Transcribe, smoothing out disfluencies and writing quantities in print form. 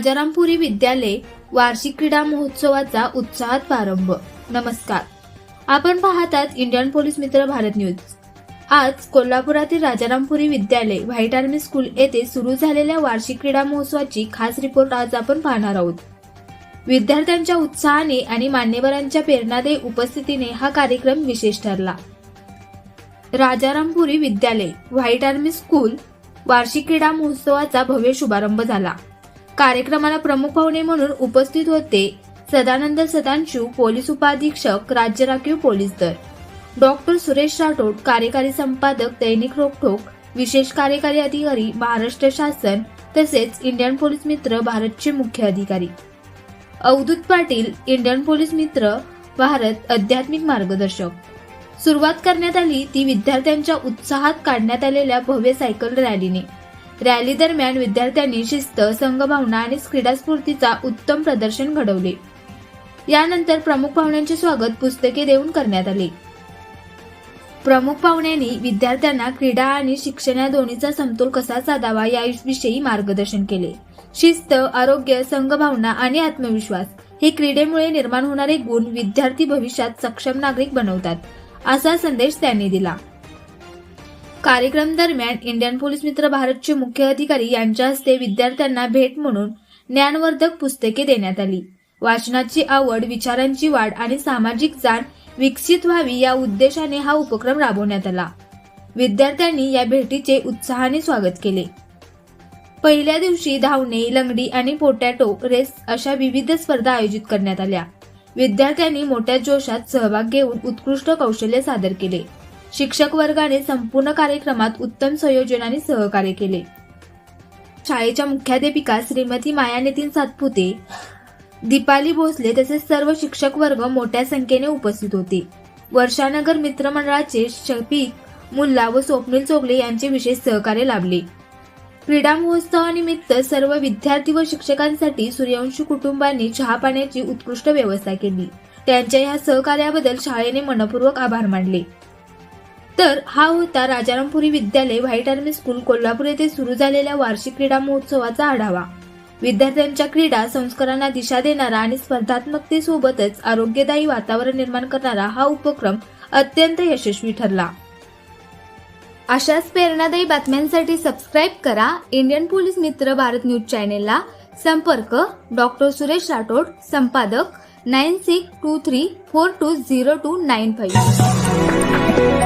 राजारामपुरी विद्यालय वार्षिक क्रीडा महोत्सवाचा उत्साहात प्रारंभ। नमस्कार, आपण पाहतात इंडियन पोलीस मित्र भारत न्यूज। आज कोल्हापुरातील राजारामपुरी विद्यालय व्हाईट आर्मी स्कूल येथे सुरू झालेल्या वार्षिक क्रीडा महोत्सवाची खास रिपोर्ट आज आपण पाहणार आहोत। विद्यार्थ्यांच्या उत्साहाने आणि मान्यवरांच्या प्रेरणादायी उपस्थितीने हा कार्यक्रम विशेष ठरला। राजारामपुरी विद्यालय व्हाईट आर्मी स्कूल वार्षिक क्रीडा महोत्सवाचा भव्य शुभारंभ झाला। कार्यक्रमाला प्रमुख पाहुणे म्हणून उपस्थित होते सदानंद सदांशु, पोलीस उपाधीक्षक, राज्य राखीव पोलीस दल, डॉक्टर सुरेश राठोड, कार्यकारी संपादक, दैनिक रोकठोक, विशेष कार्यकारी अधिकारी, महाराष्ट्र शासन, तसेच इंडियन पोलीस मित्र भारतचे मुख्य अधिकारी, अवधूत पाटील, इंडियन पोलीस मित्र भारत आध्यात्मिक मार्गदर्शक। सुरुवात करण्यात आली ती विद्यार्थ्यांच्या उत्साहात काढण्यात आलेल्या भव्य सायकल रॅलीने। रॅली दरम्यान विद्यार्थ्यांनी शिस्त, संघभावना आणि क्रीडास्फूर्तीचा उत्तम प्रदर्शन घडवले। यानंतर प्रमुख पाहुण्यांचे स्वागत पुस्तके देऊन करण्यात आले। प्रमुख पाहुण्यांनी विद्यार्थ्यांना क्रीडा आणि शिक्षण या दोन्हीचा समतोल कसा साधावा याविषयी मार्गदर्शन केले। शिस्त, आरोग्य, संघभावना आणि आत्मविश्वास हे क्रीडेमुळे निर्माण होणारे गुण विद्यार्थी भविष्यात सक्षम नागरिक बनवतात, असा संदेश त्यांनी दिला। कार्यक्रम दरम्यान इंडियन पोलीस मित्र भारतचे मुख्य अधिकारी यांच्या हस्ते विद्यार्थ्यांना भेट म्हणून ज्ञानवर्धक पुस्तके देण्यात आली। वाचनाची आवड, विचारांची वाढ आणि सामाजिक जाण विकसित व्हावी या उद्देशाने हा उपक्रम राबवण्यात आला। विद्यार्थ्यांनी या भेटीचे उत्साहाने स्वागत केले। पहिल्या दिवशी धावणे, लंगडी आणि पोटॅटो रेस अशा विविध स्पर्धा आयोजित करण्यात आल्या। विद्यार्थ्यांनी मोठ्या जोशात सहभाग घेऊन उत्कृष्ट कौशल्य सादर केले। शिक्षक वर्गाने संपूर्ण कार्यक्रमात उत्तम संयोजन आणि सहकार्य केले। शाळेच्या मुख्याध्यापिका श्रीमती माया नितीन सातपुते, दीपाली भोसले तसेच सर्व शिक्षक वर्ग मोठ्या संख्येने उपस्थित होते। वर्षानगर मित्रमंडळाचे शफीक मुल्ला व स्वप्नील चोगले यांचे विशेष सहकार्य लाभले। क्रीडा महोत्सवानिमित्त सर्व विद्यार्थी व शिक्षकांसाठी सूर्यवंशी कुटुंबांनी चहा पाण्याची उत्कृष्ट व्यवस्था केली। त्यांच्या या सहकार्याबद्दल शाळेने मनपूर्वक आभार मानले। तर हा होता राजारामपुरी विद्यालय व्हाईट आर्मी स्कूल कोल्हापूर येथे सुरू झालेल्या वार्षिक क्रीडा महोत्सवाचा आढावा। विद्यार्थ्यांच्या क्रीडा संस्कारांना दिशा देणारा आणि स्पर्धात्मकतेसोबतच आरोग्यदायी वातावरण निर्माण करणारा हा उपक्रम अत्यंत यशस्वी ठरला। अशाच प्रेरणादायी बातम्यांसाठी सबस्क्राईब करा इंडियन पोलीस मित्र भारत न्यूज चॅनेलला। संपर्क डॉक्टर सुरेश राठोड, संपादक 9623420295।